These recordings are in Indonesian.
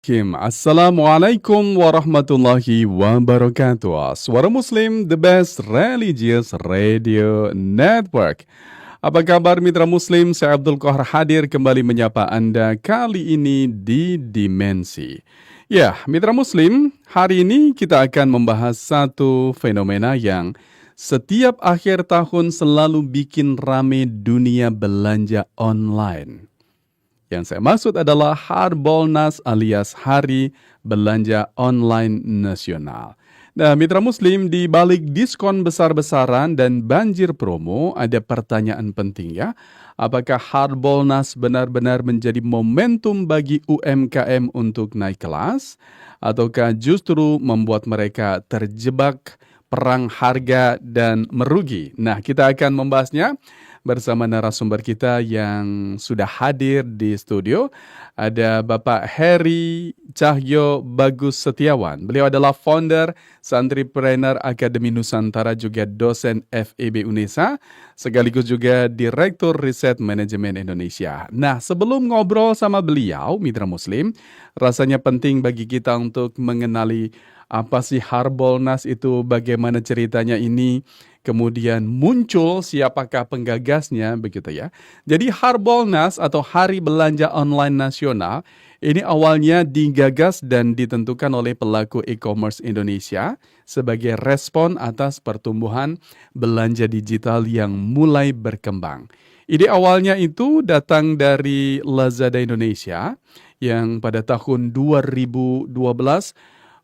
Assalamualaikum warahmatullahi wabarakatuh. Suara Muslim, the best religious radio network. Apa kabar mitra Muslim? Saya Abdul Qahar hadir kembali menyapa Anda kali ini di Dimensi. Ya, mitra Muslim, hari ini kita akan membahas satu fenomena yang setiap akhir tahun selalu bikin rame dunia belanja online. Yang saya maksud adalah Harbolnas alias Hari Belanja Online Nasional. Nah, mitra Muslim, di balik diskon besar-besaran dan banjir promo, ada pertanyaan penting ya. Apakah Harbolnas benar-benar menjadi momentum bagi UMKM untuk naik kelas? Ataukah justru membuat mereka terjebak perang harga dan merugi? Nah, kita akan membahasnya bersama narasumber kita yang sudah hadir di studio. Ada Bapak Heri Cahyo Bagus Setiawan. Beliau adalah founder Santripreneur Akademi Nusantara, juga dosen FEB UNESA, sekaligus juga Direktur Riset Manajemen Indonesia. Nah, sebelum ngobrol sama beliau, mitra Muslim, rasanya penting bagi kita untuk mengenali apa sih Harbolnas itu, bagaimana ceritanya ini, kemudian muncul siapakah penggagasnya, begitu ya. Jadi Harbolnas atau Hari Belanja Online Nasional ini awalnya digagas dan ditentukan oleh pelaku e-commerce Indonesia sebagai respon atas pertumbuhan belanja digital yang mulai berkembang. Ide awalnya itu datang dari Lazada Indonesia yang pada tahun 2012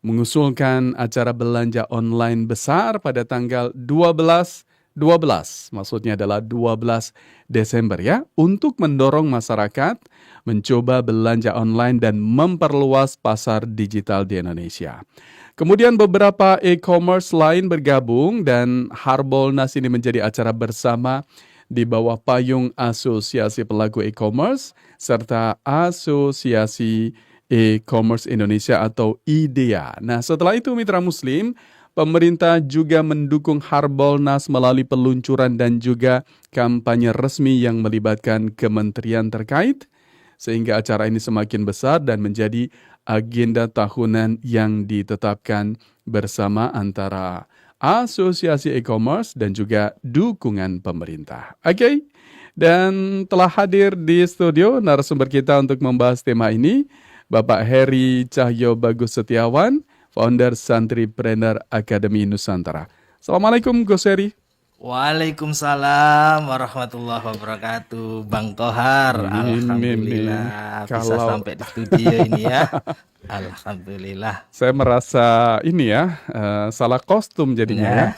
mengusulkan acara belanja online besar pada tanggal 12, maksudnya adalah 12 Desember ya, untuk mendorong masyarakat mencoba belanja online dan memperluas pasar digital di Indonesia. Kemudian beberapa e-commerce lain bergabung dan Harbolnas ini menjadi acara bersama di bawah payung Asosiasi Pelaku E-commerce serta Asosiasi E-commerce Indonesia atau IDEA. Nah, setelah itu mitra Muslim, pemerintah juga mendukung Harbolnas melalui peluncuran dan juga kampanye resmi yang melibatkan kementerian terkait, sehingga acara ini semakin besar dan menjadi agenda tahunan yang ditetapkan bersama antara Asosiasi E-commerce dan juga dukungan pemerintah. Oke, dan telah hadir di studio narasumber kita untuk membahas tema ini, Bapak Heri Cahyo Bagus Setiawan, founder Santripreneur Akademi Nusantara. Assalamualaikum Gus Heri. Waalaikumsalam warahmatullahi wabarakatuh. Bang Kohar, alhamdulillah bisa sampai di studio ini ya. Alhamdulillah. Saya merasa ini ya, salah kostum jadinya ya.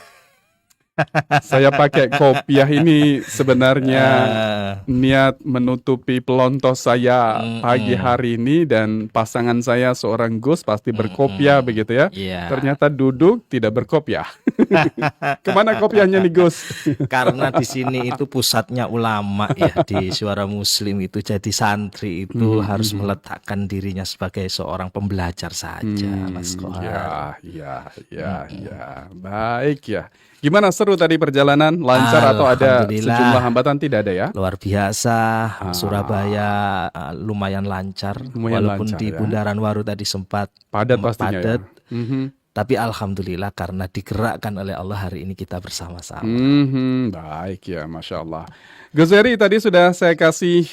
Saya pakai kopiah ini sebenarnya niat menutupi pelontos saya pagi hari ini, dan pasangan saya seorang Gus pasti berkopiah begitu ya. Ternyata duduk tidak berkopiah. Kemana kopiahnya nih Gus? Karena di sini itu pusatnya ulama ya, di Suara Muslim itu, jadi santri itu harus meletakkan dirinya sebagai seorang pembelajar saja, Mas Kohar. Ya. Baik ya. Gimana, seru tadi perjalanan? Lancar atau ada sejumlah hambatan? Tidak ada ya? Luar biasa. Surabaya lumayan lancar. Walaupun lancar, di Bundaran Waru tadi sempat padat pastinya ya? Tapi alhamdulillah karena digerakkan oleh Allah, hari ini kita bersama-sama. Baik ya, Masya Allah. Gus Heri, tadi sudah saya kasih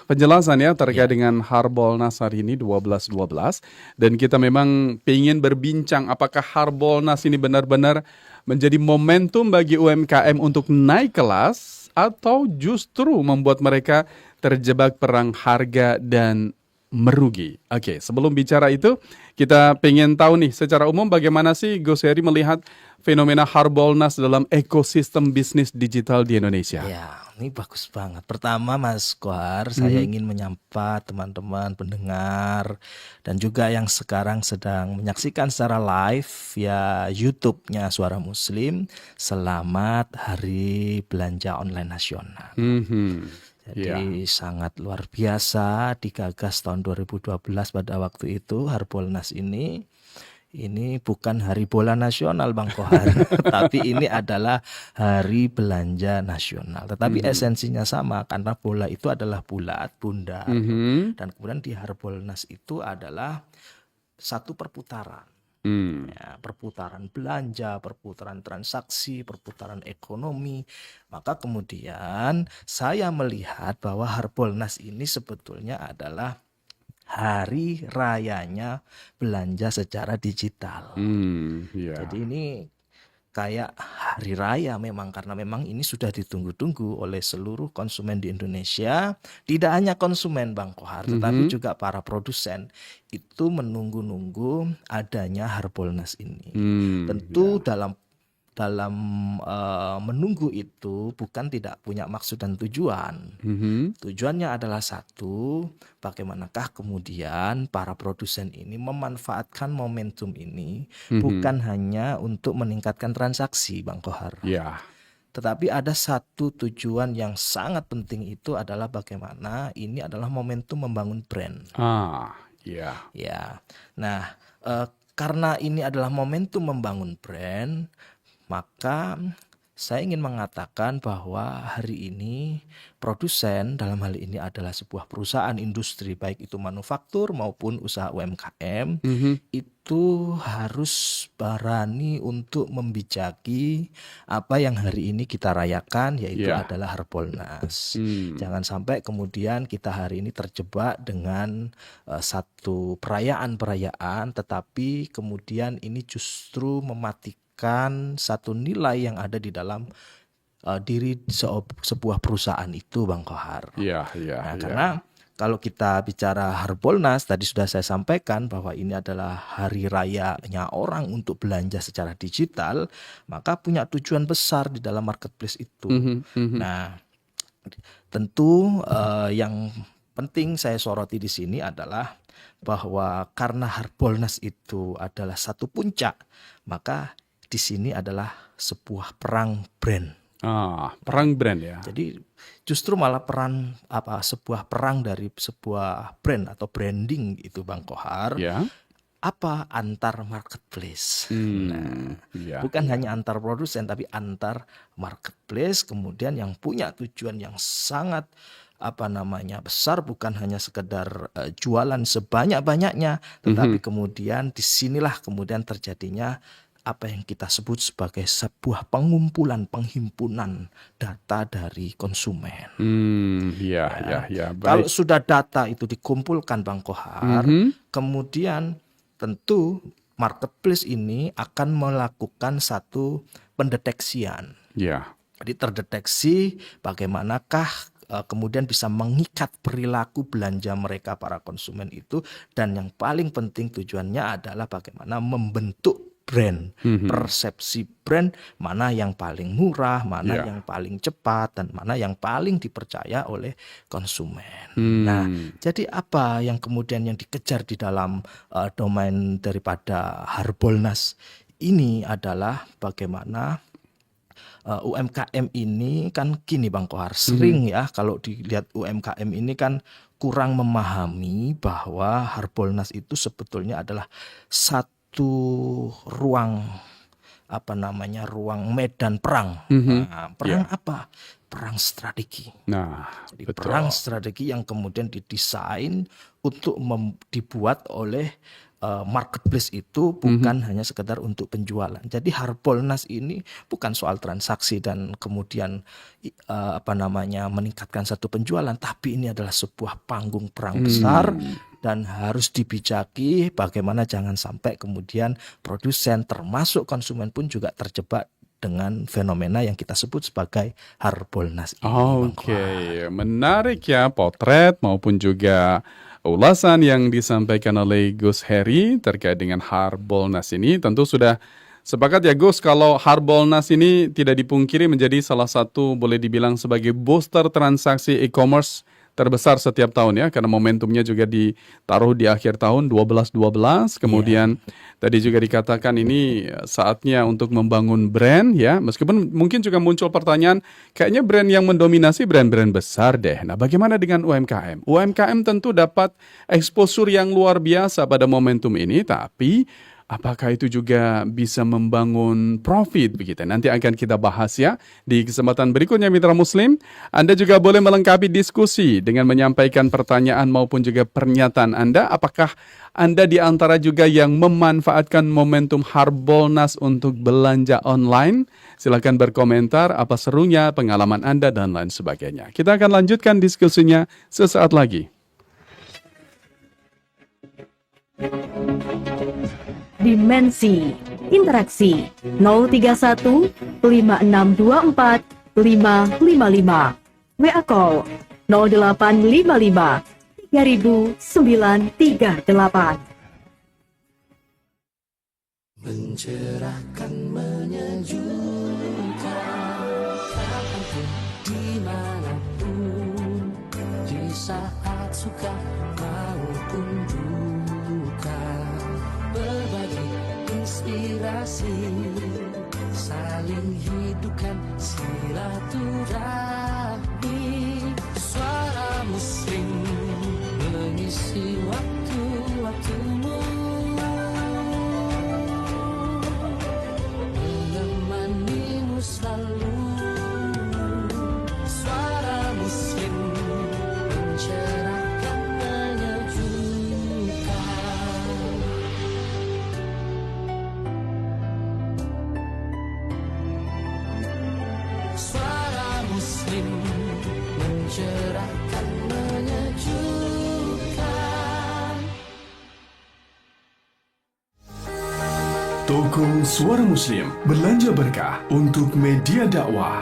penjelasan ya terkait dengan Harbolnas hari ini 12-12. Dan kita memang ingin berbincang apakah Harbolnas ini benar-benar menjadi momentum bagi UMKM untuk naik kelas, atau justru membuat mereka terjebak perang harga dan merugi. Oke, sebelum bicara itu, kita pengen tahu nih secara umum bagaimana sih Gus Heri melihat fenomena Harbolnas dalam ekosistem bisnis digital di Indonesia. Ya, ini bagus banget. Pertama Mas Kohar, saya ingin menyapa teman-teman pendengar dan juga yang sekarang sedang menyaksikan secara live via YouTube-nya Suara Muslim. Selamat Hari Belanja Online Nasional. Jadi sangat luar biasa, digagas tahun 2012 pada waktu itu Harbolnas ini. Ini bukan hari bola nasional Bang Kohar, tapi ini adalah hari belanja nasional. Tetapi esensinya sama karena bola itu adalah bulat, bundar. Mhm. Dan kemudian di Harbolnas itu adalah satu perputaran. Ya, perputaran belanja, perputaran transaksi, perputaran ekonomi. Maka kemudian saya melihat bahwa Harbolnas ini sebetulnya adalah hari rayanya belanja secara digital. Iya. Jadi ini kayak hari raya memang karena memang ini sudah ditunggu-tunggu oleh seluruh konsumen di Indonesia. Tidak hanya konsumen Bang Kohar, tetapi juga para produsen itu menunggu-nunggu adanya Harbolnas ini. Tentu dalam menunggu itu bukan tidak punya maksud dan tujuan. Tujuannya adalah satu, bagaimanakah kemudian para produsen ini memanfaatkan momentum ini bukan hanya untuk meningkatkan transaksi Bang Kohar. Ya. Tetapi ada satu tujuan yang sangat penting itu adalah bagaimana ini adalah momentum membangun brand. Iya. Ya. Nah, karena ini adalah momentum membangun brand, maka saya ingin mengatakan bahwa hari ini produsen dalam hal ini adalah sebuah perusahaan industri baik itu manufaktur maupun usaha UMKM itu harus berani untuk membijaki apa yang hari ini kita rayakan yaitu adalah Harbolnas. Jangan sampai kemudian kita hari ini terjebak dengan satu perayaan tetapi kemudian ini justru mematikan satu nilai yang ada di dalam diri sebuah perusahaan itu Bang Kohar. Iya. Karena kalau kita bicara Harbolnas tadi sudah saya sampaikan bahwa ini adalah hari rayanya orang untuk belanja secara digital, maka punya tujuan besar di dalam marketplace itu. Nah, tentu yang penting saya soroti di sini adalah bahwa karena Harbolnas itu adalah satu puncak, maka di sini adalah sebuah perang brand. Perang brand ya. Jadi justru malah sebuah perang dari sebuah brand atau branding itu Bang Kohar. Ya. Apa antar marketplace. Bukan hanya antar produsen tapi antar marketplace kemudian yang punya tujuan yang sangat besar bukan hanya sekedar jualan sebanyak-banyaknya tetapi kemudian disinilah kemudian terjadinya apa yang kita sebut sebagai sebuah penghimpunan data dari konsumen. Iya. Kalau sudah data itu dikumpulkan Bang Kohar, kemudian tentu marketplace ini akan melakukan satu pendeteksian. Jadi terdeteksi bagaimanakah kemudian bisa mengikat perilaku belanja mereka para konsumen itu dan yang paling penting tujuannya adalah bagaimana membentuk brand, persepsi brand mana yang paling murah, mana yang paling cepat dan mana yang paling dipercaya oleh konsumen. Nah, jadi apa yang kemudian yang dikejar di dalam domain daripada Harbolnas ini adalah bagaimana UMKM ini kan gini Bang Kohar, sering ya kalau dilihat UMKM ini kan kurang memahami bahwa Harbolnas itu sebetulnya adalah satu ruang ruang medan perang. Perang apa? Perang strategi. Jadi betul. perang strategi yang kemudian didesain untuk dibuat oleh marketplace itu bukan hanya sekedar untuk penjualan. Jadi Harbolnas ini bukan soal transaksi dan kemudian meningkatkan satu penjualan, tapi ini adalah sebuah panggung perang besar dan harus dibijaki bagaimana jangan sampai kemudian produsen termasuk konsumen pun juga terjebak dengan fenomena yang kita sebut sebagai Harbolnas ini. Oke, menarik ya potret maupun juga ulasan yang disampaikan oleh Gus Heri terkait dengan Harbolnas ini. Tentu sudah sepakat ya Gus kalau Harbolnas ini tidak dipungkiri menjadi salah satu boleh dibilang sebagai booster transaksi e-commerce terbesar setiap tahun ya, karena momentumnya juga ditaruh di akhir tahun 12-12. Kemudian tadi juga dikatakan ini saatnya untuk membangun brand ya, meskipun mungkin juga muncul pertanyaan, kayaknya brand yang mendominasi brand-brand besar deh. Nah bagaimana dengan UMKM? UMKM tentu dapat exposure yang luar biasa pada momentum ini, tapi apakah itu juga bisa membangun profit begitu? Nanti akan kita bahas ya di kesempatan berikutnya Mitra Muslim. Anda juga boleh melengkapi diskusi dengan menyampaikan pertanyaan maupun juga pernyataan Anda. Apakah Anda di antara juga yang memanfaatkan momentum Harbolnas untuk belanja online? Silakan berkomentar apa serunya pengalaman Anda dan lain sebagainya. Kita akan lanjutkan diskusinya sesaat lagi. Dimensi Interaksi 031 5624 555 WA Call 0855 3938. Mencerahkan, menyejukkan, kapanpun, dimanapun, di saat suka maupun duka, berbagi inspirasi, saling hidupkan silaturahmi. Suara Muslim mengisi waktu-waktumu, menemanimu selalu. Suara Muslim mencerahkan, menyejukkan. Suara Muslim mencerahkan, menyejukkan. Toko Suara Muslim belanja berkah untuk media dakwah.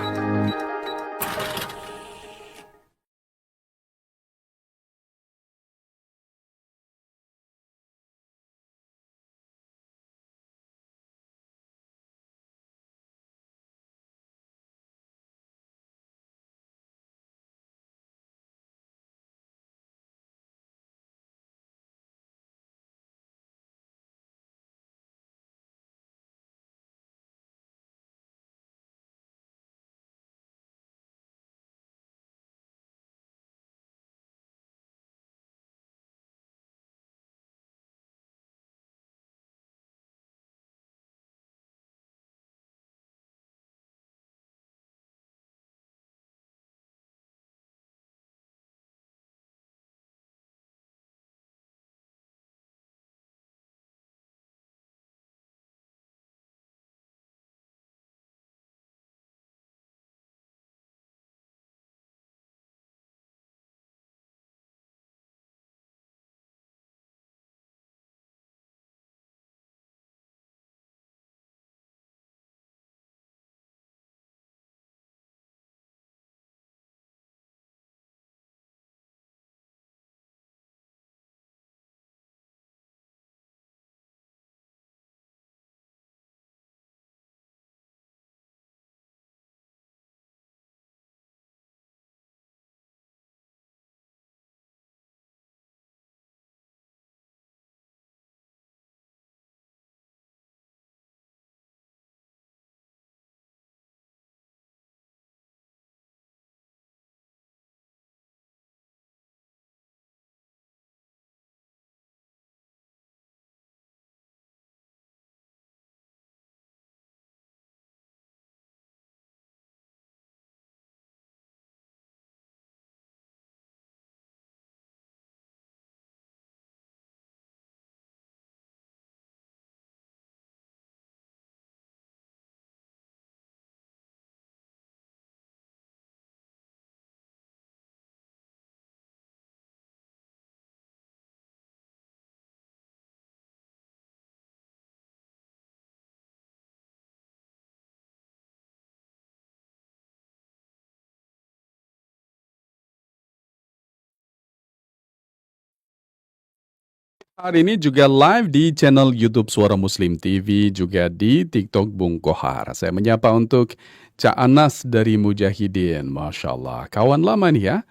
Hari ini juga live di channel YouTube Suara Muslim TV, juga di TikTok Bung Kohar. Saya menyapa untuk Cak Anas dari Mujahidin. Masya Allah, kawan lama nih ya.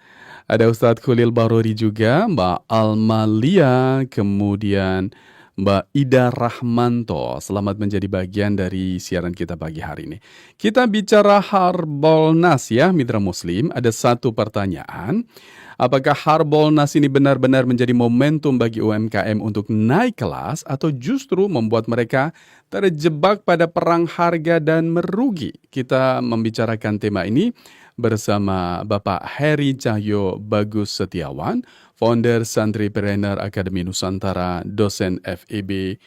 Ada Ustadz Khalil Barori juga, Mbak Almalia, kemudian Mbak Ida Rahmanto. Selamat menjadi bagian dari siaran kita pagi hari ini. Kita bicara Harbolnas ya, mitra Muslim. Ada satu pertanyaan. Apakah Harbolnas ini benar-benar menjadi momentum bagi UMKM untuk naik kelas atau justru membuat mereka terjebak pada perang harga dan merugi? Kita membicarakan tema ini bersama Bapak Heri Cahyo Bagus Setiawan, founder Santripreneur Akademi Nusantara, dosen FEB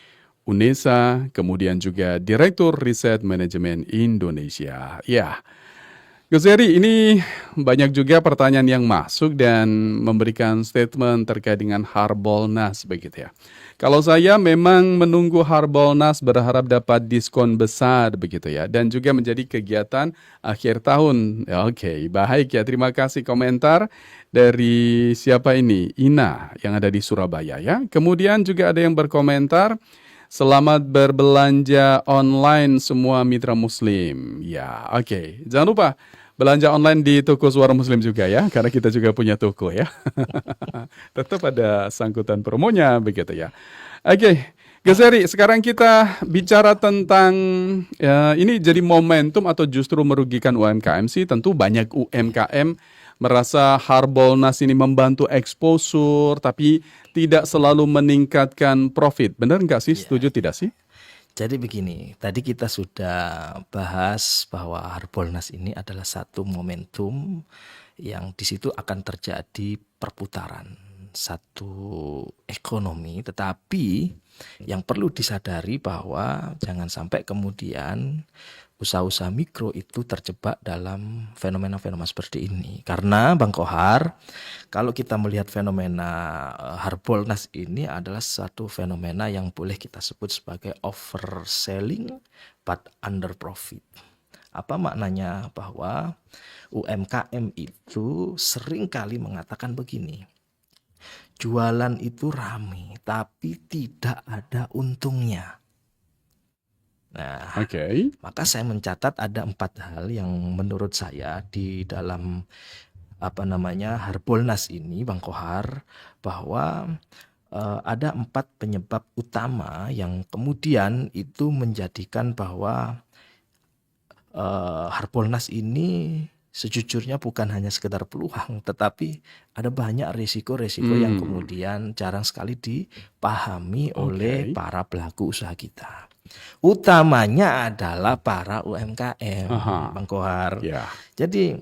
UNESA, kemudian juga Direktur Riset Manajemen Indonesia. Ya, Gus Heri, ini banyak juga pertanyaan yang masuk dan memberikan statement terkait dengan Harbolnas begitu ya. Kalau saya memang menunggu Harbolnas berharap dapat diskon besar begitu ya, dan juga menjadi kegiatan akhir tahun. Ya, oke, baik ya, terima kasih komentar dari siapa ini? Ina yang ada di Surabaya ya. Kemudian juga ada yang berkomentar, selamat berbelanja online semua mitra Muslim. Ya, oke. Jangan lupa belanja online di toko Suara Muslim juga ya, karena kita juga punya toko ya. Tetap ada sangkutan promonya begitu ya. Oke, Gus Heri, sekarang kita bicara tentang ini jadi momentum atau justru merugikan UMKM sih. Tentu banyak UMKM merasa Harbolnas ini membantu exposure, tapi tidak selalu meningkatkan profit. Benar nggak sih? Setuju tidak sih? Jadi begini, tadi kita sudah bahas bahwa Harbolnas ini adalah satu momentum yang di situ akan terjadi perputaran satu ekonomi, tetapi yang perlu disadari bahwa jangan sampai kemudian usaha-usaha mikro itu terjebak dalam fenomena-fenomena seperti ini. Karena Bang Kohar, kalau kita melihat fenomena Harbolnas ini adalah satu fenomena yang boleh kita sebut sebagai overselling but under profit. Apa maknanya? Bahwa UMKM itu seringkali mengatakan begini, jualan itu rame tapi tidak ada untungnya. Nah, maka saya mencatat ada 4 hal yang menurut saya di dalam Harbolnas ini, Bang Kohar, bahwa ada 4 penyebab utama yang kemudian itu menjadikan bahwa Harbolnas ini sejujurnya bukan hanya sekedar peluang, tetapi ada banyak risiko-risiko yang kemudian jarang sekali dipahami oleh para pelaku usaha kita. Utamanya adalah para UMKM, Bang Kohar. Jadi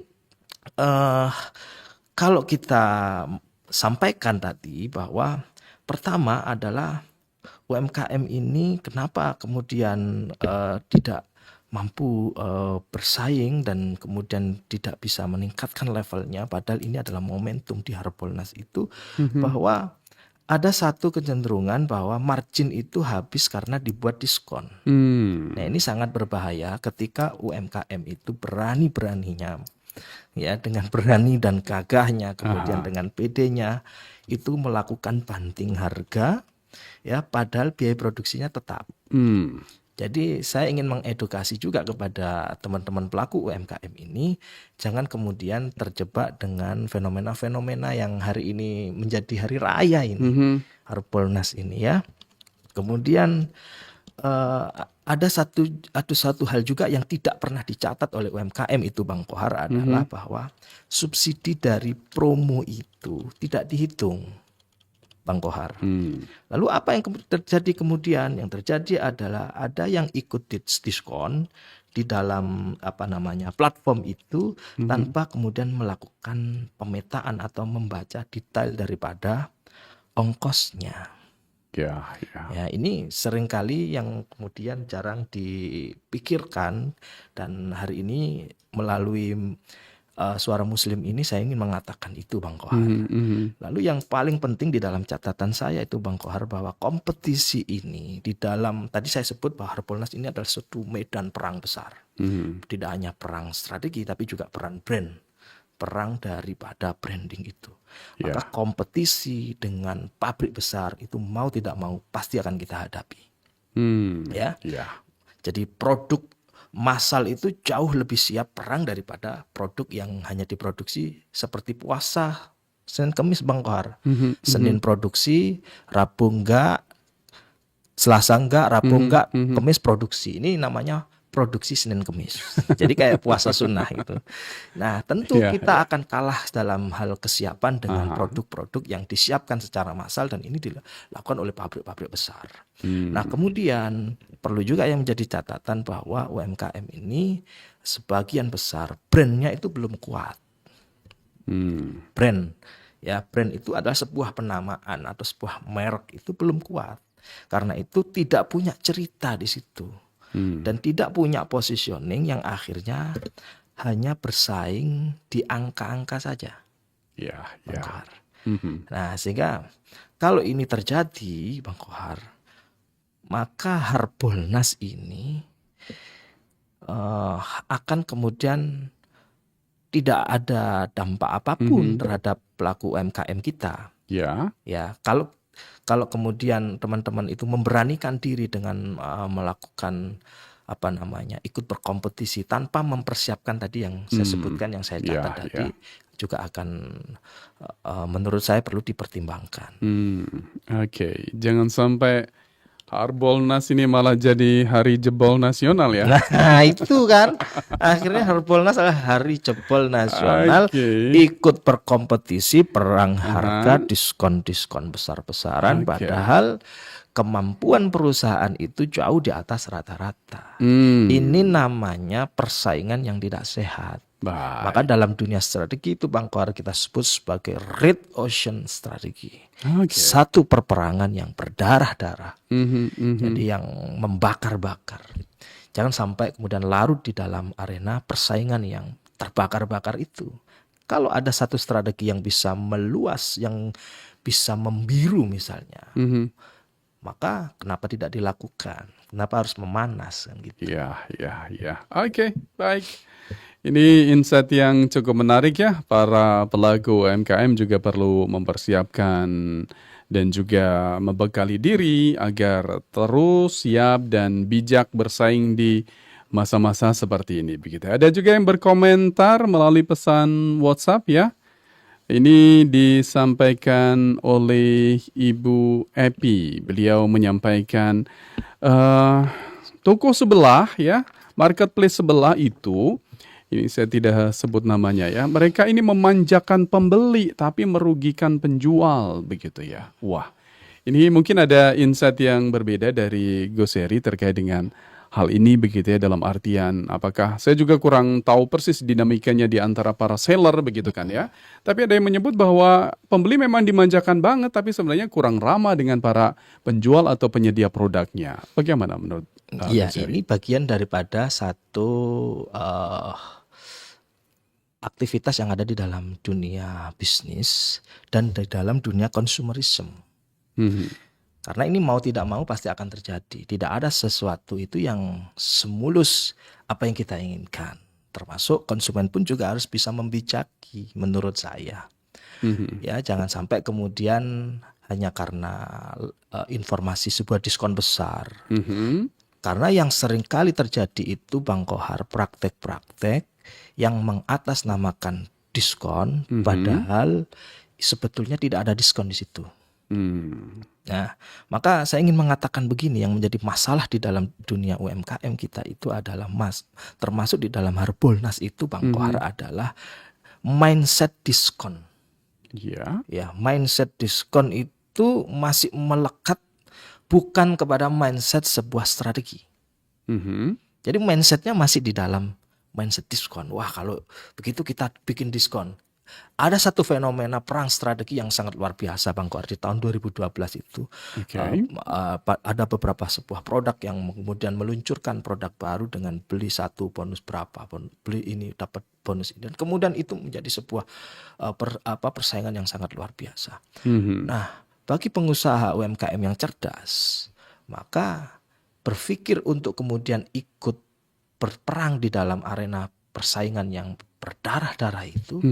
kalau kita sampaikan tadi bahwa pertama adalah UMKM ini kenapa kemudian tidak mampu bersaing dan kemudian tidak bisa meningkatkan levelnya, padahal ini adalah momentum di Harbolnas itu, bahwa ada satu kecenderungan bahwa margin itu habis karena dibuat diskon. Nah, ini sangat berbahaya ketika UMKM itu berani-beraninya, ya, dengan berani dan gagahnya, kemudian dengan PD-nya itu melakukan banting harga, ya, padahal biaya produksinya tetap. Jadi saya ingin mengedukasi juga kepada teman-teman pelaku UMKM ini, jangan kemudian terjebak dengan fenomena-fenomena yang hari ini menjadi hari raya ini, Harbolnas ini ya. Kemudian ada satu hal juga yang tidak pernah dicatat oleh UMKM itu, Bang Kohar, adalah bahwa subsidi dari promo itu tidak dihitung, Bang Kohar. Lalu apa yang terjadi kemudian? Yang terjadi adalah ada yang ikut diskon di dalam platform itu tanpa kemudian melakukan pemetaan atau membaca detail daripada ongkosnya. Ya, ini seringkali yang kemudian jarang dipikirkan, dan hari ini melalui Suara Muslim ini saya ingin mengatakan itu, Bang Kohar. Lalu yang paling penting di dalam catatan saya itu, Bang Kohar, bahwa kompetisi ini di dalam, tadi saya sebut bahwa Harbolnas ini adalah suatu medan perang besar. Tidak hanya perang strategi tapi juga perang brand, perang daripada branding itu. Maka kompetisi dengan pabrik besar itu mau tidak mau pasti akan kita hadapi. Jadi produk massal itu jauh lebih siap perang daripada produk yang hanya diproduksi seperti puasa Senin Kemis, Bang Kohar. Senin produksi, Rabu enggak, Selasa enggak, Rabu enggak, Kemis produksi. Ini namanya produksi Senin Kemis. Jadi kayak puasa sunnah itu. Nah, tentu Iya, kita akan kalah dalam hal kesiapan dengan produk-produk yang disiapkan secara massal dan ini dilakukan oleh pabrik-pabrik besar. Nah, kemudian perlu juga yang menjadi catatan bahwa UMKM ini sebagian besar brandnya itu belum kuat. Brand itu adalah sebuah penamaan atau sebuah merek itu belum kuat. Karena itu tidak punya cerita di situ. Dan tidak punya positioning yang akhirnya hanya bersaing di angka-angka saja. Ya, Bang ya. Kohar. Nah, sehingga kalau ini terjadi, Bang Kohar, maka Harbolnas ini akan kemudian tidak ada dampak apapun terhadap pelaku UMKM kita. Ya. Ya, kalau kemudian teman-teman itu memberanikan diri dengan melakukan ikut berkompetisi tanpa mempersiapkan tadi yang saya sebutkan, yang saya catat tadi, juga akan menurut saya perlu dipertimbangkan. Oke, jangan sampai Harbolnas ini malah jadi hari jebol nasional ya. Nah, itu kan akhirnya Harbolnas adalah hari jebol nasional, ikut berkompetisi, perang harga, diskon-diskon besar-besaran, padahal kemampuan perusahaan itu jauh di atas rata-rata. Ini namanya persaingan yang tidak sehat. Maka dalam dunia strategi itu Bang Kohar kita sebut sebagai Red Ocean Strategy. Satu perperangan yang berdarah-darah. Jadi yang membakar-bakar. Jangan sampai kemudian larut di dalam arena persaingan yang terbakar-bakar itu. Kalau ada satu strategi yang bisa meluas, yang bisa membiru misalnya, maka kenapa tidak dilakukan? Kenapa harus memanas kan gitu? Ya. Oke, baik. Ini insight yang cukup menarik ya. Para pelaku UMKM juga perlu mempersiapkan dan juga membekali diri agar terus siap dan bijak bersaing di masa-masa seperti ini. Begitu. Ada juga yang berkomentar melalui pesan WhatsApp ya. Ini disampaikan oleh Ibu Epi. Beliau menyampaikan toko sebelah ya, marketplace sebelah itu, ini saya tidak sebut namanya ya, mereka ini memanjakan pembeli tapi merugikan penjual begitu ya. Wah, ini mungkin ada insight yang berbeda dari Goseri terkait dengan hal ini begitu ya, dalam artian apakah saya juga kurang tahu persis dinamikanya di antara para seller begitu kan ya. Tapi ada yang menyebut bahwa pembeli memang dimanjakan banget tapi sebenarnya kurang ramah dengan para penjual atau penyedia produknya. Bagaimana menurut Iya, Goseri? ini bagian daripada satu aktivitas yang ada di dalam dunia bisnis dan di dalam dunia konsumerisme. Karena ini mau tidak mau pasti akan terjadi. Tidak ada sesuatu itu yang semulus apa yang kita inginkan. Termasuk konsumen pun juga harus bisa membijaki menurut saya. Ya, jangan sampai kemudian hanya karena informasi sebuah diskon besar. Karena yang sering kali terjadi itu Bang Kohar, praktek-praktek yang mengatasnamakan diskon, padahal sebetulnya tidak ada diskon di situ. Nah, maka saya ingin mengatakan begini, yang menjadi masalah di dalam dunia UMKM kita itu adalah termasuk di dalam Harbolnas itu Bang Kohar adalah mindset diskon. Ya, mindset diskon itu masih melekat bukan kepada mindset sebuah strategi. Jadi mindsetnya masih di dalam mindset diskon. Wah, kalau begitu kita bikin diskon. Ada satu fenomena perang strategi yang sangat luar biasa Bang Kohar di tahun 2012 itu. Ada beberapa sebuah produk yang kemudian meluncurkan produk baru dengan beli satu bonus berapa, beli ini dapat bonus ini. Dan kemudian itu menjadi sebuah persaingan yang sangat luar biasa. Nah, bagi pengusaha UMKM yang cerdas, maka berpikir untuk kemudian ikut berperang di dalam arena persaingan yang berdarah-darah itu,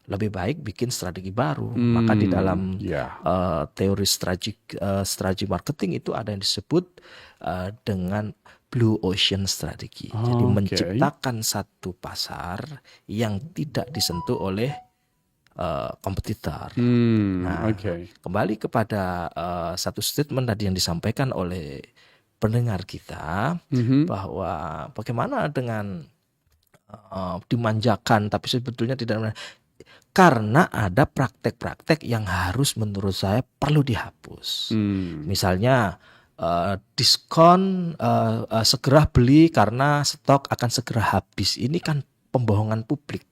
lebih baik bikin strategi baru. Maka di dalam teori strategi marketing itu ada yang disebut dengan Blue Ocean Strategy. Jadi menciptakan satu pasar yang tidak disentuh oleh kompetitor. Hmm, Nah, oke. kembali kepada satu statement tadi yang disampaikan oleh pendengar kita Mhm. bahwa bagaimana dengan dimanjakan tapi sebetulnya tidak, karena ada praktek-praktek yang harus menurut saya perlu dihapus. Hmm. Misalnya diskon segera beli karena stok akan segera habis. Ini kan pembohongan publik.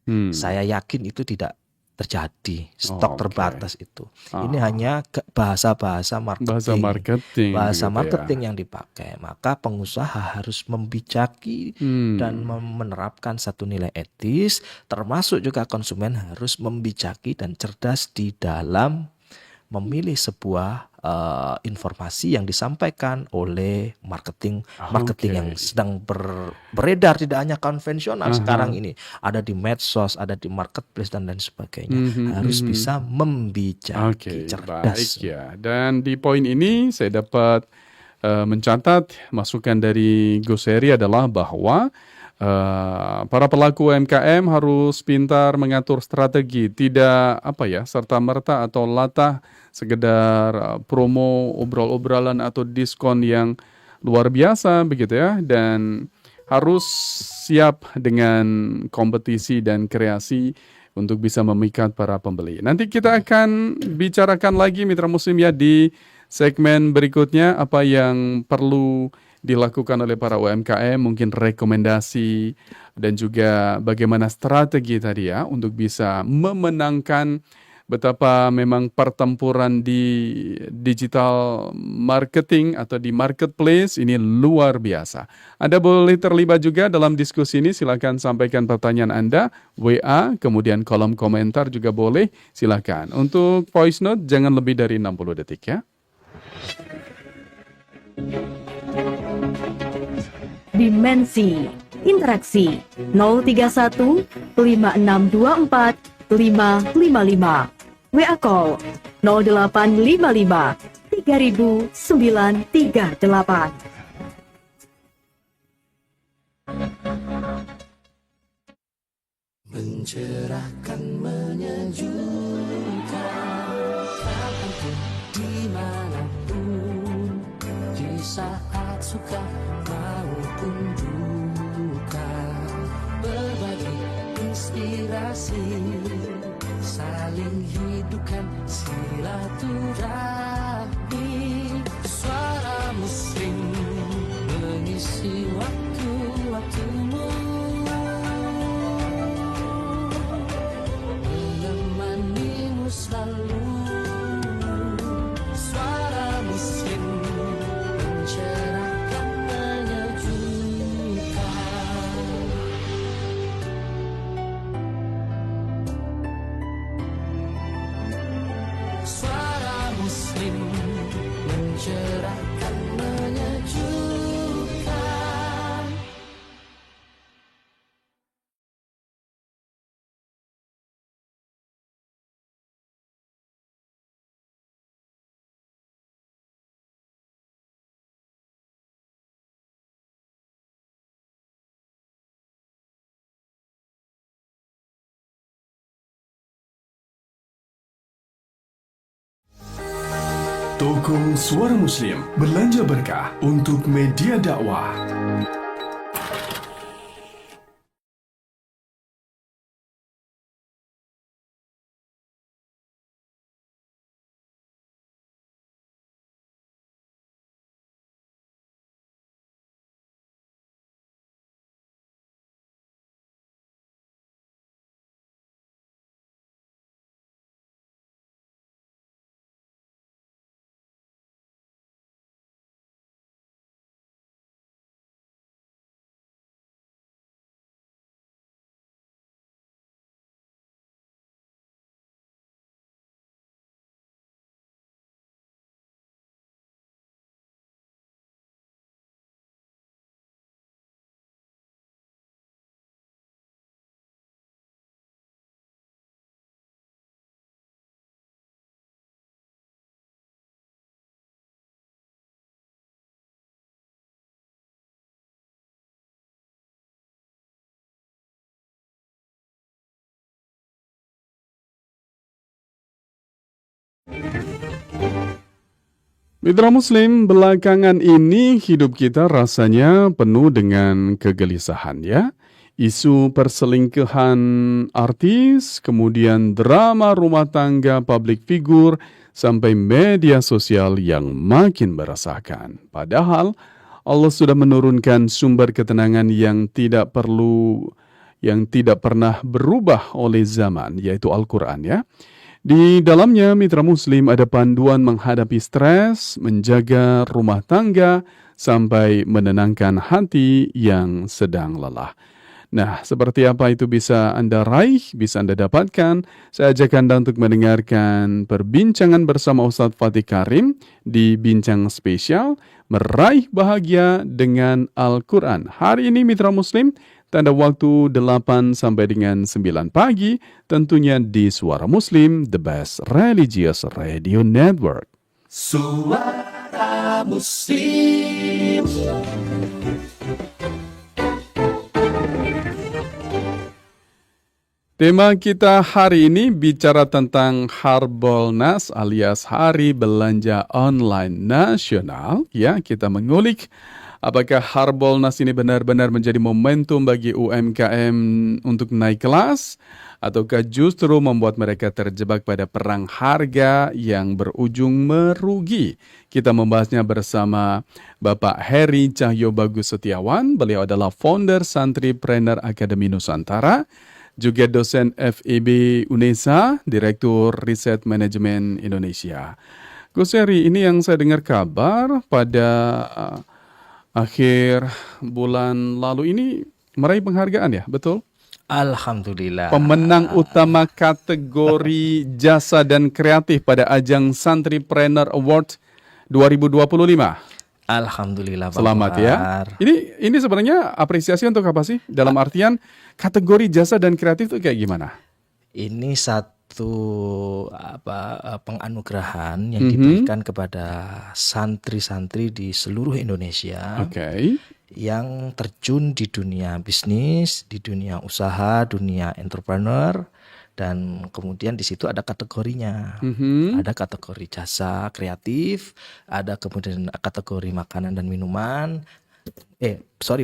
Hmm. Saya yakin itu tidak terjadi. Stok Oke. terbatas itu. Ini Ah. hanya bahasa-bahasa Bahasa marketing. marketing Bahasa begitu ya. marketing yang dipakai. Maka pengusaha harus membijaki dan menerapkan satu nilai etis, termasuk juga konsumen harus membijaki dan cerdas di dalam memilih sebuah informasi yang disampaikan oleh marketing yang Oke. sedang beredar, tidak hanya konvensional Aha. sekarang ini, ada di medsos, ada di marketplace dan lain sebagainya. Mhm, Harus mhm. bisa membijaki, Oke, baik cerdas. ya. Dan di poin ini saya dapat mencatat masukan dari Goseri adalah bahwa para pelaku UMKM harus pintar mengatur strategi, tidak serta-merta atau latah sekedar promo, obrol-obrolan atau diskon yang luar biasa begitu ya, dan harus siap dengan kompetisi dan kreasi untuk bisa memikat para pembeli. Nanti kita akan bicarakan lagi Mitra Muslim ya di segmen berikutnya apa yang perlu dilakukan oleh para UMKM, mungkin rekomendasi dan juga bagaimana strategi tadi ya untuk bisa memenangkan betapa memang pertempuran di digital marketing atau di marketplace ini luar biasa. Anda boleh terlibat juga dalam diskusi ini, silakan sampaikan pertanyaan Anda, WA, kemudian kolom komentar juga boleh, silakan. Untuk voice note jangan lebih dari 60 detik ya. Dimensi Interaksi 031 5624 555. WA call 0855 3938. Mencerahkan, menyejukkan, kapanpun, dimanapun, di saat suka maupun duka, berbagi inspirasi, saling hidupkan silaturahmi. Suara Muslim mengisi waktu-waktumu, menemanimu selalu. Suara Muslim mencerahkan, menyejukkan. Suara Muslim mencerahkan, menyejukkan. Toko Suara Muslim belanja berkah untuk media dakwah. Mitra Muslim, belakangan ini hidup kita rasanya penuh dengan kegelisahan ya. Isu perselingkuhan artis, kemudian drama rumah tangga public figure, sampai media sosial yang makin meresahkan. Padahal Allah sudah menurunkan sumber ketenangan yang tidak pernah berubah oleh zaman, yaitu Al-Quran ya. Di dalamnya, mitra Muslim, ada panduan menghadapi stres, menjaga rumah tangga, sampai menenangkan hati yang sedang lelah. Nah, seperti apa itu bisa Anda raih, bisa Anda dapatkan? Saya ajak Anda untuk mendengarkan perbincangan bersama Ustadz Fatih Karim di Bincang Spesial, Meraih Bahagia dengan Al-Quran. Hari ini, mitra Muslim, tanda waktu 8 sampai dengan 9 pagi, tentunya di Suara Muslim, The Best Religious Radio Network. Suara Muslim. Tema kita hari ini bicara tentang Harbolnas alias Hari Belanja Online Nasional. Ya, kita mengulik apakah Harbolnas ini benar-benar menjadi momentum bagi UMKM untuk naik kelas, ataukah justru membuat mereka terjebak pada perang harga yang berujung merugi. Kita membahasnya bersama Bapak Heri Cahyo Bagus Setiawan. Beliau adalah founder Santripreneur Akademi Nusantara, juga dosen FEB UNESA, Direktur Riset Manajemen Indonesia. Gus Heri, ini yang saya dengar kabar pada akhir bulan lalu ini meraih penghargaan ya, betul? Alhamdulillah. Pemenang utama kategori jasa dan kreatif pada ajang Santripreneur Award 2025. Alhamdulillah, Bang Selamat ya. Kohar. Ini sebenarnya apresiasi untuk apa sih? Dalam artian kategori jasa dan kreatif itu kayak gimana? Ini satu penganugerahan yang diberikan kepada santri-santri di seluruh Indonesia Oke. yang terjun di dunia bisnis, di dunia usaha, dunia entrepreneur, dan kemudian di situ ada kategorinya. Ada kategori jasa kreatif, ada kemudian kategori makanan dan minuman,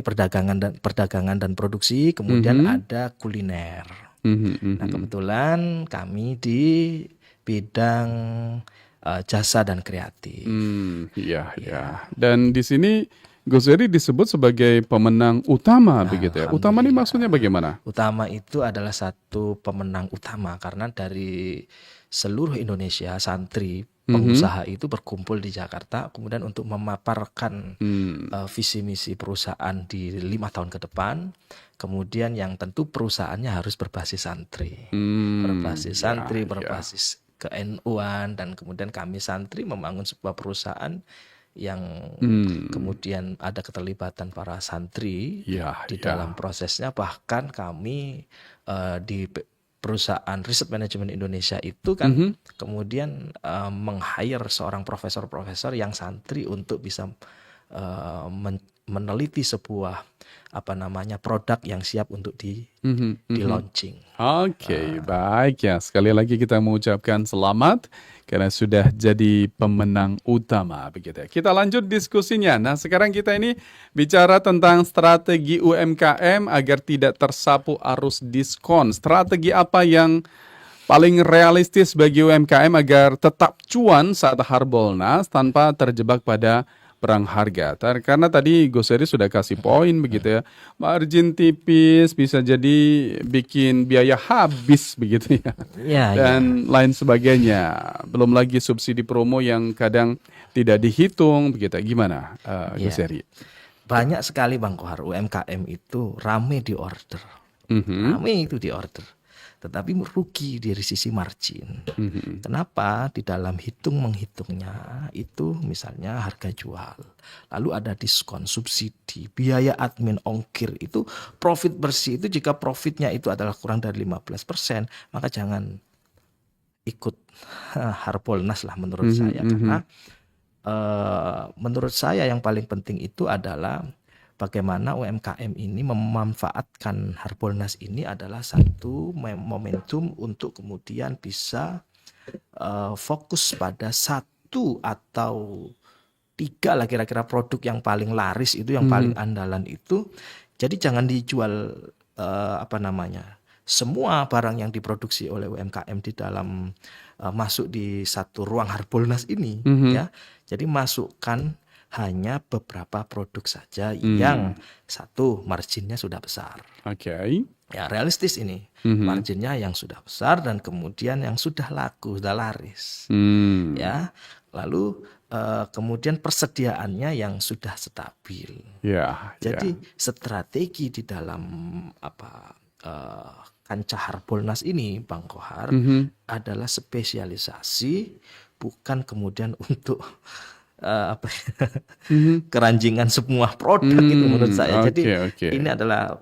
perdagangan dan produksi, kemudian ada kuliner. Nah, kebetulan kami di bidang jasa dan kreatif. Iya, ya. Dan di sini Gus Heri disebut sebagai pemenang utama begitu ya. Utama ini maksudnya bagaimana? Utama itu adalah satu pemenang utama karena dari seluruh Indonesia santri pengusaha itu berkumpul di Jakarta kemudian untuk memaparkan visi misi perusahaan di 5 tahun ke depan. Kemudian yang tentu perusahaannya harus berbasis santri, berbasis ke NU-an, dan kemudian kami santri membangun sebuah perusahaan yang kemudian ada keterlibatan para santri di dalam prosesnya. Bahkan kami di perusahaan Riset Manajemen Indonesia itu kan kemudian meng-hire seorang profesor-profesor yang santri untuk bisa meneliti sebuah produk yang siap untuk di launching. Oke, baik ya. Sekali lagi kita mengucapkan selamat karena sudah jadi pemenang utama begitu ya. Kita lanjut diskusinya. Nah, sekarang kita ini bicara tentang strategi UMKM agar tidak tersapu arus diskon. Strategi apa yang paling realistis bagi UMKM agar tetap cuan saat Harbolnas tanpa terjebak pada perang harga? Karena tadi Gus Heri sudah kasih poin begitu ya. Margin tipis bisa jadi bikin biaya habis begitu ya. Dan lain sebagainya. Belum lagi subsidi promo yang kadang tidak dihitung begitu. Gimana Gus Heri? Banyak sekali Bang Kohar, UMKM itu rame di order. Rame itu di order. Tetapi rugi dari sisi margin. Kenapa? Di dalam menghitungnya itu misalnya harga jual, lalu ada diskon, subsidi, biaya admin, ongkir, itu profit bersih itu jika profitnya itu adalah kurang dari 15%, maka jangan ikut Harbolnas lah menurut saya. Karena menurut saya yang paling penting itu adalah bagaimana UMKM ini memanfaatkan Harbolnas ini adalah satu momentum untuk kemudian bisa fokus pada satu atau tiga lah kira-kira produk yang paling laris itu, yang paling andalan itu. Jadi jangan dijual semua barang yang diproduksi oleh UMKM di dalam masuk di satu ruang Harbolnas ini, ya. Jadi masukkan hanya beberapa produk saja yang satu marginnya sudah besar. Oke. Ya, realistis ini. Marginnya yang sudah besar dan kemudian yang sudah laku, sudah laris. Ya. Lalu kemudian persediaannya yang sudah stabil. Jadi strategi di dalam kancah Harbolnas ini, Bang Kohar, adalah spesialisasi, bukan kemudian untuk keranjingan semua produk itu menurut saya. Jadi ini adalah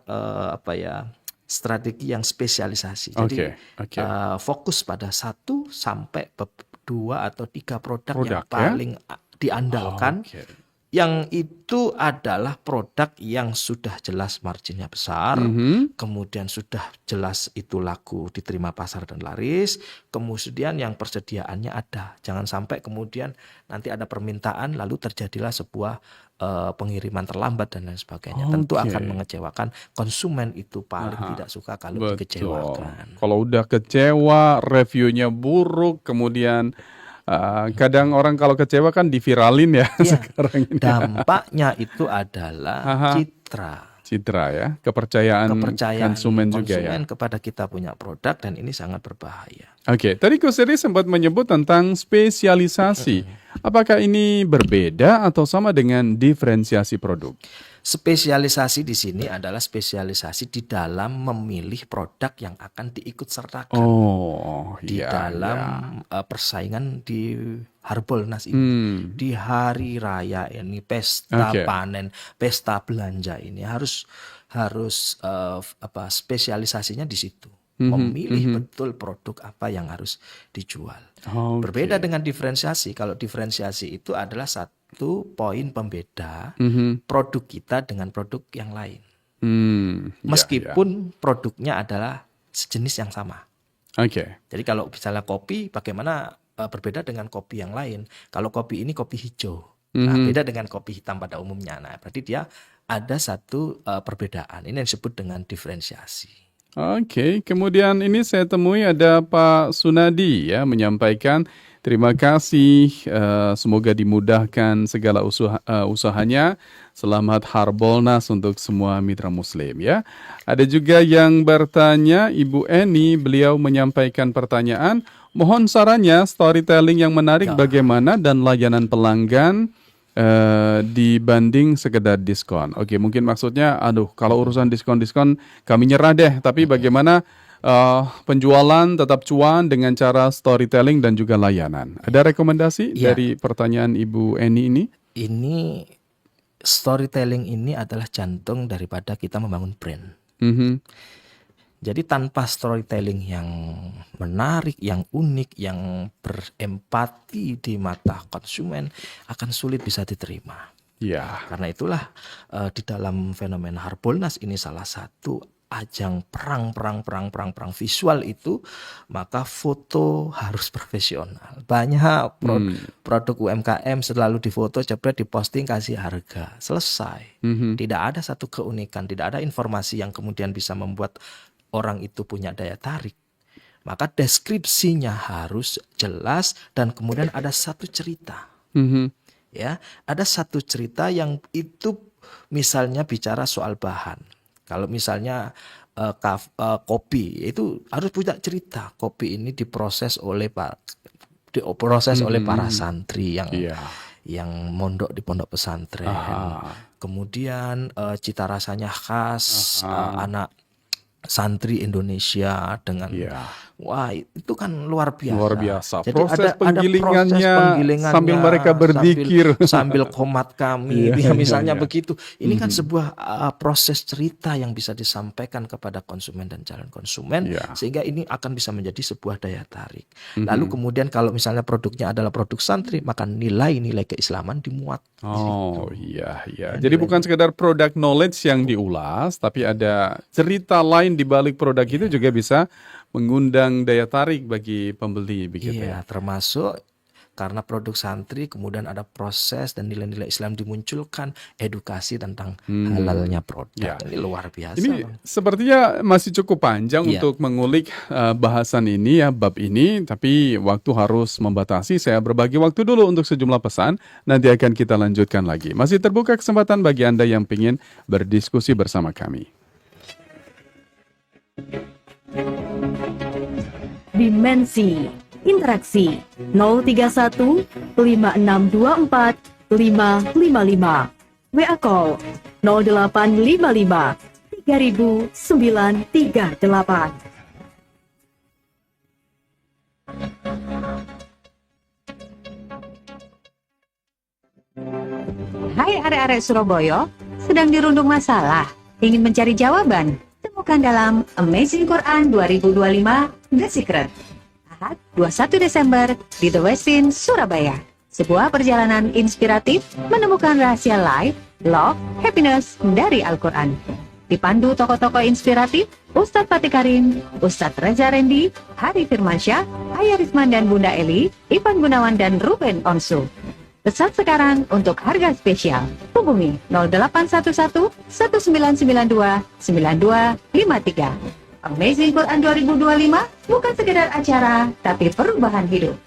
strategi yang spesialisasi. Jadi fokus pada 1 sampai 2 atau 3 produk yang paling diandalkan. Yang itu adalah produk yang sudah jelas marginnya besar, kemudian sudah jelas itu laku, diterima pasar dan laris, kemudian yang persediaannya ada. Jangan sampai kemudian nanti ada permintaan lalu terjadilah sebuah pengiriman terlambat dan lain sebagainya. Tentu akan mengecewakan konsumen, itu paling tidak suka kalau dikecewakan. Kalau udah kecewa, reviewnya buruk, kemudian kadang orang kalau kecewa kan diviralin ya, sekarang ini. Dampaknya itu adalah citra ya, kepercayaan konsumen juga ya kepada kita punya produk, dan ini sangat berbahaya. Oke, tadi Coach Eri sempat menyebut tentang spesialisasi. Apakah ini berbeda atau sama dengan diferensiasi produk? Spesialisasi di sini adalah spesialisasi di dalam memilih produk yang akan diikut sertakan di dalam persaingan di Harbolnas ini, di hari raya ini, pesta panen, pesta belanja ini harus spesialisasinya di situ. Memilih betul produk apa yang harus dijual. Berbeda dengan diferensiasi. Kalau diferensiasi itu adalah satu poin pembeda produk kita dengan produk yang lain. Meskipun produknya adalah sejenis yang sama. Jadi kalau misalnya kopi, bagaimana berbeda dengan kopi yang lain? Kalau kopi ini kopi hijau, beda dengan kopi hitam pada umumnya. Nah, berarti dia ada satu perbedaan. Ini yang disebut dengan diferensiasi. Kemudian ini saya temui ada Pak Sunadi ya, menyampaikan terima kasih, semoga dimudahkan segala usahanya. Selamat Harbolnas untuk semua mitra muslim ya. Ada juga yang bertanya, Ibu Eni, beliau menyampaikan pertanyaan, mohon sarannya storytelling yang menarik bagaimana dan layanan pelanggan dibanding sekedar diskon. Mungkin maksudnya, kalau urusan diskon kami nyerah deh. Tapi bagaimana penjualan tetap cuan dengan cara storytelling dan juga layanan? Ada rekomendasi dari pertanyaan Ibu Eni ini? Ini storytelling ini adalah jantung daripada kita membangun brand. Jadi tanpa storytelling yang menarik, yang unik, yang berempati di mata konsumen akan sulit bisa diterima. Karena itulah di dalam fenomena Harbolnas ini salah satu ajang perang visual itu, maka foto harus profesional. Banyak produk UMKM selalu difoto, jebret, diposting, kasih harga, selesai. Tidak ada satu keunikan, tidak ada informasi yang kemudian bisa membuat orang itu punya daya tarik. Maka deskripsinya harus jelas dan kemudian ada satu cerita. Ya, ada satu cerita yang itu misalnya bicara soal bahan. Kalau misalnya kopi, itu harus punya cerita. Kopi ini diproses oleh para santri yang mondok di pondok pesantren. Kemudian cita rasanya khas anak santri Indonesia dengan wah, itu kan luar biasa. Jadi Proses penggilingannya proses sambil mereka berzikir, sambil qomat kami, misalnya begitu. Ini kan sebuah proses cerita yang bisa disampaikan kepada konsumen dan calon konsumen, sehingga ini akan bisa menjadi sebuah daya tarik. Lalu kemudian kalau misalnya produknya adalah produk santri, maka nilai-nilai keislaman dimuat. Jadi bukan sekedar produk knowledge yang diulas, tapi ada cerita lain di balik produk itu juga bisa mengundang daya tarik bagi pembeli begitu Iya, ya. termasuk karena produk santri kemudian ada proses dan nilai-nilai Islam dimunculkan, edukasi tentang halalnya produk. Ya. Ini luar biasa, Ini Bang. sepertinya masih cukup panjang Iya. untuk mengulik bahasan ini ya, bab ini, tapi waktu harus membatasi. Saya berbagi waktu dulu untuk sejumlah pesan, nanti akan kita lanjutkan lagi. Masih terbuka kesempatan bagi Anda yang ingin berdiskusi bersama kami. Dimensi Interaksi 031 5624 555. WA call 0855 3938. Hai arek-arek Surabaya, sedang dirundung masalah, ingin mencari jawaban? Temukan dalam Amazing Quran 2025 The Secret. Ahad 21 Desember di The Westin, Surabaya. Sebuah perjalanan inspiratif menemukan rahasia life, love, happiness dari Al-Quran. Dipandu tokoh-tokoh inspiratif, Ustadz Fatih Karim, Ustadz Reza Rendi, Hari Firmansyah, Ayah Rizman dan Bunda Eli, Ivan Gunawan dan Ruben Onsu. Pesan sekarang untuk harga spesial. Hubungi 0811 1992 9253. Amazing Quran 2025 bukan sekedar acara, tapi perubahan hidup.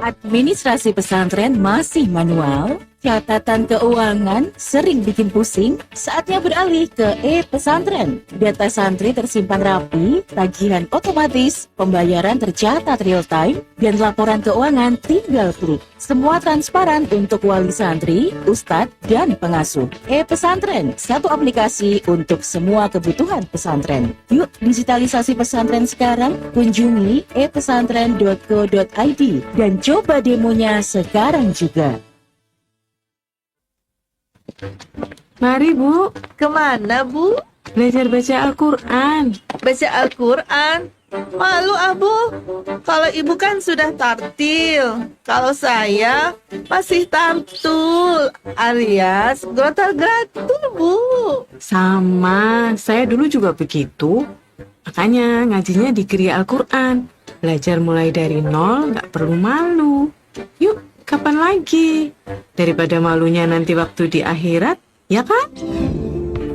Administrasi pesantren masih manual, catatan keuangan sering bikin pusing, saatnya beralih ke e-pesantren. Data santri tersimpan rapi, tagihan otomatis, pembayaran tercatat real time, dan laporan keuangan tinggal klik. Semua transparan untuk wali santri, ustadz, dan pengasuh. E-pesantren, satu aplikasi untuk semua kebutuhan pesantren. Yuk digitalisasi pesantren sekarang, kunjungi epesantren.co.id dan coba demonya sekarang juga. Mari Bu, Kemana, Bu? belajar baca Al-Quran. Baca Al-Quran? Malu, Abu. Kalau ibu kan sudah tartil. Kalau saya masih tartul alias grotal-gratul, Bu. Sama, saya dulu juga begitu. Makanya ngajinya di Geria Al-Quran. Belajar mulai dari nol, nggak perlu malu. Yuk, kapan lagi? Daripada malunya nanti waktu di akhirat, ya kan?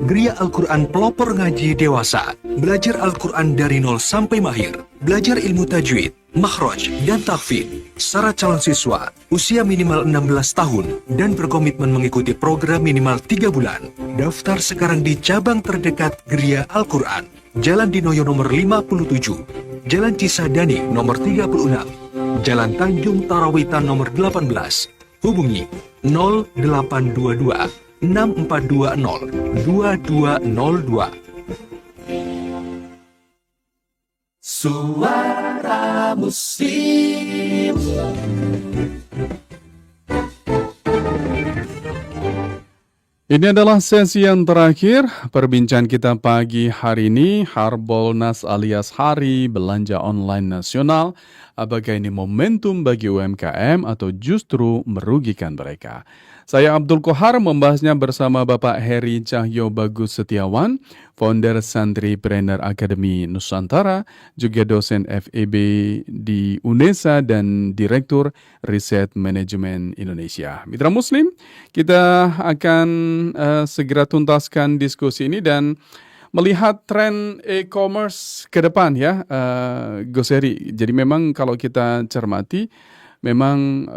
Geria Al-Quran pelopor ngaji dewasa. Belajar Al-Quran dari nol sampai mahir. Belajar ilmu tajwid, makhraj, dan tahfidz. Syarat calon siswa, usia minimal 16 tahun dan berkomitmen mengikuti program minimal 3 bulan. Daftar sekarang di cabang terdekat Geria Al-Quran. Jalan Dinoyo nomor 57, Jalan Cisadane nomor 36, Jalan Tanjung Tarawitan nomor 18. Hubungi 0822 6420 2202. Suara Muslim. Ini adalah sesi yang terakhir perbincangan kita pagi hari ini, Harbolnas alias Hari Belanja Online Nasional. Apakah ini momentum bagi UMKM atau justru merugikan mereka? Saya Abdul Kohar membahasnya bersama Bapak Heri Cahyo Bagus Setiawan, founder Santripreneur Academy Nusantara, juga dosen FEB di UNESA dan Direktur Riset Manajemen Indonesia. Mitra Muslim, kita akan segera tuntaskan diskusi ini dan melihat tren e-commerce ke depan ya, Gus Heri. Jadi memang kalau kita cermati, memang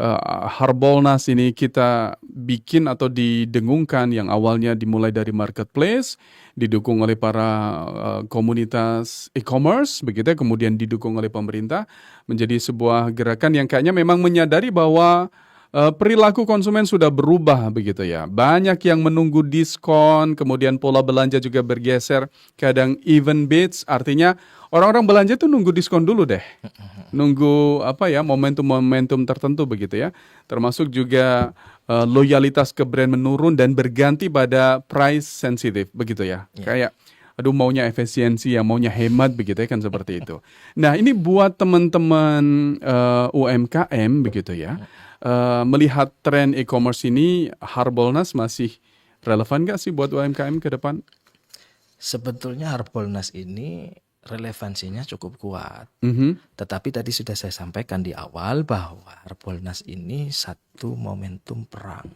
Harbolnas ini kita bikin atau didengungkan yang awalnya dimulai dari marketplace, didukung oleh para komunitas e-commerce, begitu ya, kemudian didukung oleh pemerintah, menjadi sebuah gerakan yang kayaknya memang menyadari bahwa perilaku konsumen sudah berubah begitu ya. Banyak yang menunggu diskon, kemudian pola belanja juga bergeser, kadang event based, artinya orang-orang belanja tuh nunggu diskon dulu deh. Nunggu momentum-momentum tertentu begitu ya. Termasuk juga loyalitas ke brand menurun dan berganti pada price sensitive begitu ya. Kayak aduh maunya efisiensi ya, maunya hemat begitu ya, kan seperti itu. Nah, ini buat teman-teman UMKM begitu ya. Melihat tren e-commerce ini, Harbolnas masih relevan nggak sih buat UMKM ke depan? Sebetulnya Harbolnas ini relevansinya cukup kuat. Tetapi tadi sudah saya sampaikan di awal bahwa Harbolnas ini satu momentum perang.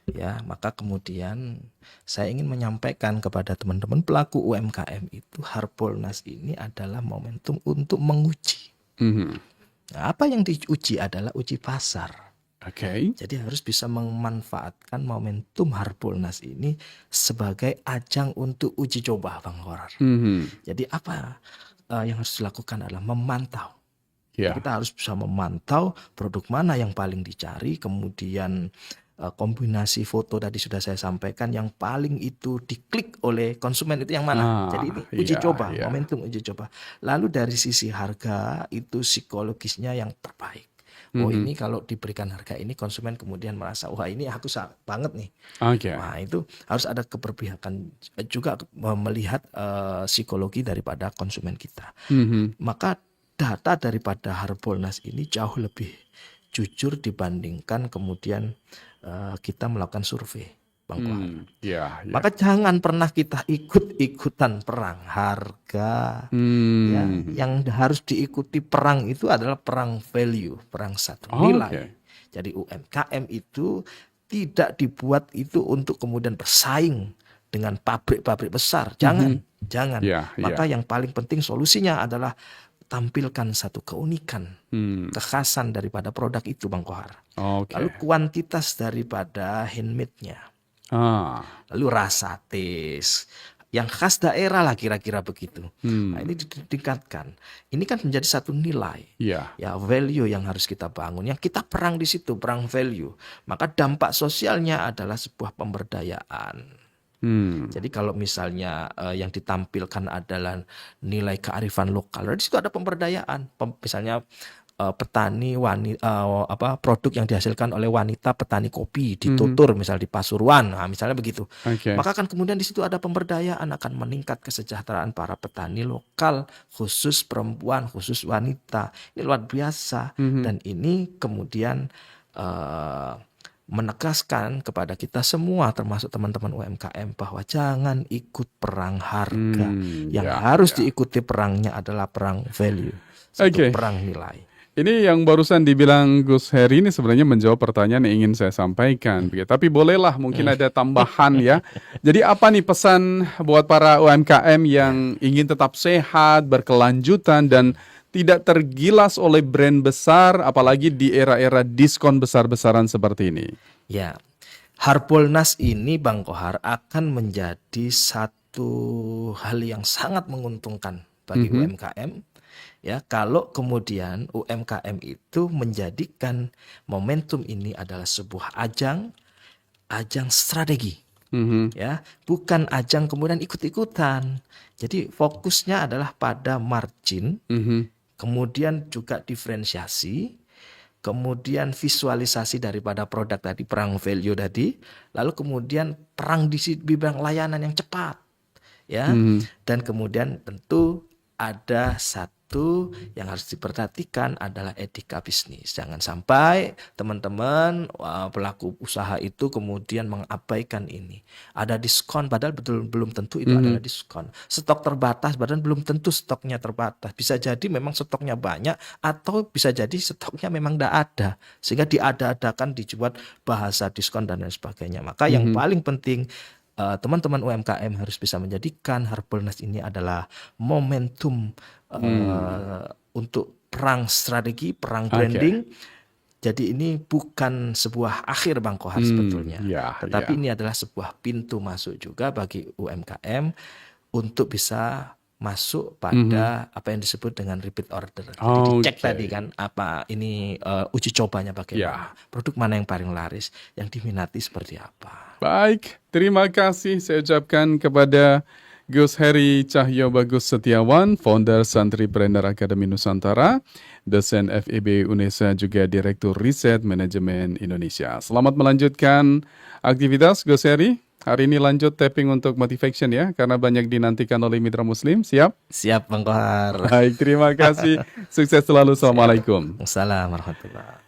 Ya, maka kemudian saya ingin menyampaikan kepada teman-teman pelaku UMKM itu Harbolnas ini adalah momentum untuk menguji. Nah, apa yang diuji adalah uji pasar. Oke. Jadi harus bisa memanfaatkan momentum Harbolnas ini sebagai ajang untuk uji coba, Bang Horar. Jadi apa yang harus dilakukan adalah memantau. Kita harus bisa memantau produk mana yang paling dicari, kemudian kombinasi foto tadi sudah saya sampaikan yang paling itu diklik oleh konsumen itu yang mana. Jadi ini uji coba, momentum uji coba. Lalu dari sisi harga itu psikologisnya yang terbaik. Oh ini kalau diberikan harga ini konsumen kemudian merasa wah ini aku banget nih. Nah itu harus ada keberpihakan juga melihat psikologi daripada konsumen kita. Maka data daripada Harbolnas ini jauh lebih jujur dibandingkan kemudian kita melakukan survei, Bang Kohar. Maka jangan pernah kita ikut-ikutan perang harga. Ya, yang harus diikuti perang itu adalah perang value, perang satu nilai. Jadi UMKM itu tidak dibuat itu untuk kemudian bersaing dengan pabrik-pabrik besar. Jangan. Maka yang paling penting solusinya adalah tampilkan satu keunikan, kekhasan daripada produk itu, Bang Kohar. Lalu kuantitas daripada handmade-nya. Lalu rasa, taste yang khas daerah lah kira-kira begitu. Nah, ini ditingkatkan. Ini kan menjadi satu nilai, ya value yang harus kita bangun. Yang kita perang di situ, perang value. Maka dampak sosialnya adalah sebuah pemberdayaan. Jadi kalau misalnya yang ditampilkan adalah nilai kearifan lokal, di situ ada pemberdayaan. Misalnya petani wanita, produk yang dihasilkan oleh wanita petani kopi di Tutur, misalnya di Pasuruan, nah, misalnya begitu. Maka kan kemudian di situ ada pemberdayaan, akan meningkat kesejahteraan para petani lokal, khusus perempuan, khusus wanita. Ini luar biasa. Dan ini kemudian menegaskan kepada kita semua termasuk teman-teman UMKM bahwa jangan ikut perang harga. Yang harus diikuti perangnya adalah perang value, perang nilai. Ini yang barusan dibilang Gus Heri ini sebenarnya menjawab pertanyaan yang ingin saya sampaikan. Tapi bolehlah mungkin ada tambahan ya. Jadi apa nih pesan buat para UMKM yang ingin tetap sehat, berkelanjutan dan tidak tergilas oleh brand besar, apalagi di era-era diskon besar-besaran seperti ini? Ya, Harbolnas ini, Bang Kohar, akan menjadi satu hal yang sangat menguntungkan bagi UMKM. Ya, kalau kemudian UMKM itu menjadikan momentum ini adalah sebuah ajang strategi. Ya, bukan ajang kemudian ikut-ikutan. Jadi fokusnya adalah pada margin. Kemudian juga diferensiasi, kemudian visualisasi daripada produk tadi, perang value tadi, lalu kemudian perang di bidang layanan yang cepat, ya, dan kemudian tentu ada satu yang harus diperhatikan adalah etika bisnis. Jangan sampai teman-teman pelaku usaha itu kemudian mengabaikan ini. Ada diskon padahal belum tentu itu adalah diskon. Stok terbatas padahal belum tentu stoknya terbatas. Bisa jadi memang stoknya banyak atau bisa jadi stoknya memang tidak ada. Sehingga diada-adakan dibuat bahasa diskon dan lain sebagainya. Maka yang paling penting teman-teman UMKM harus bisa menjadikan Harbolnas ini adalah momentum untuk perang strategi, perang branding. Jadi ini bukan sebuah akhir, Bang Kohar, sebetulnya. Tetapi ini adalah sebuah pintu masuk juga bagi UMKM untuk bisa masuk pada apa yang disebut dengan repeat order. Jadi dicek tadi kan apa ini uji cobanya bagaimana. Produk mana yang paling laris, yang diminati seperti apa. Baik, terima kasih saya ucapkan kepada Gus Heri Cahyo Bagus Setiawan, founder Santripreneur Akademi Nusantara, dosen FEB UNESA, juga Direktur Riset Manajemen Indonesia. Selamat melanjutkan aktivitas, Gus Heri. Hari ini lanjut tapping untuk Motivation ya, karena banyak dinantikan oleh mitra muslim. Siap? Siap, Bang Kohar. Baik, terima kasih. Sukses selalu. Assalamualaikum. Assalamualaikum warahmatullahi wabarakatuh.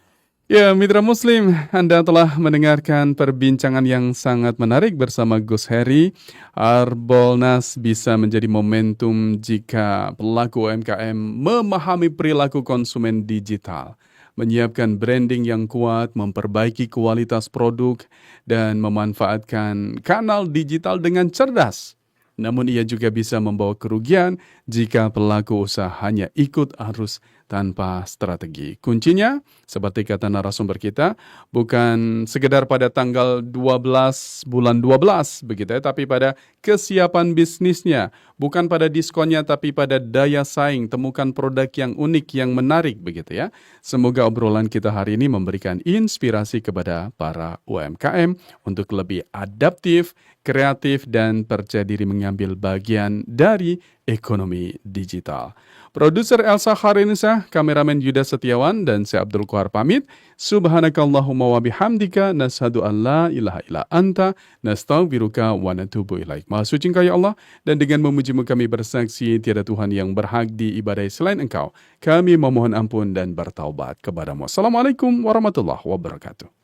Ya, mitra Muslim, Anda telah mendengarkan perbincangan yang sangat menarik bersama Gus Heri. Harbolnas bisa menjadi momentum jika pelaku UMKM memahami perilaku konsumen digital, menyiapkan branding yang kuat, memperbaiki kualitas produk, dan memanfaatkan kanal digital dengan cerdas. Namun ia juga bisa membawa kerugian jika pelaku usaha hanya ikut arus tanpa strategi. Kuncinya, seperti kata narasumber kita, bukan sekedar pada tanggal 12 bulan 12 begitu ya, tapi pada kesiapan bisnisnya, bukan pada diskonnya tapi pada daya saing, temukan produk yang unik, yang menarik begitu ya. Semoga obrolan kita hari ini memberikan inspirasi kepada para UMKM untuk lebih adaptif, kreatif, dan percaya diri mengambil bagian dari ekonomi digital. Produser Elsa Harinisa, kameramen Yuda Setiawan, dan saya Abdul Qahar pamit. Subhanakallahumma wa bihamdika, nashhadu an la ilaha illa anta, nastaghfiruka wa natubu ilaik. Maha suci Engkau ya Allah, dan dengan memujimu kami bersaksi tiada Tuhan yang berhak diibadai selain Engkau. Kami memohon ampun dan bertaubat kepadamu. Assalamualaikum warahmatullahi wabarakatuh.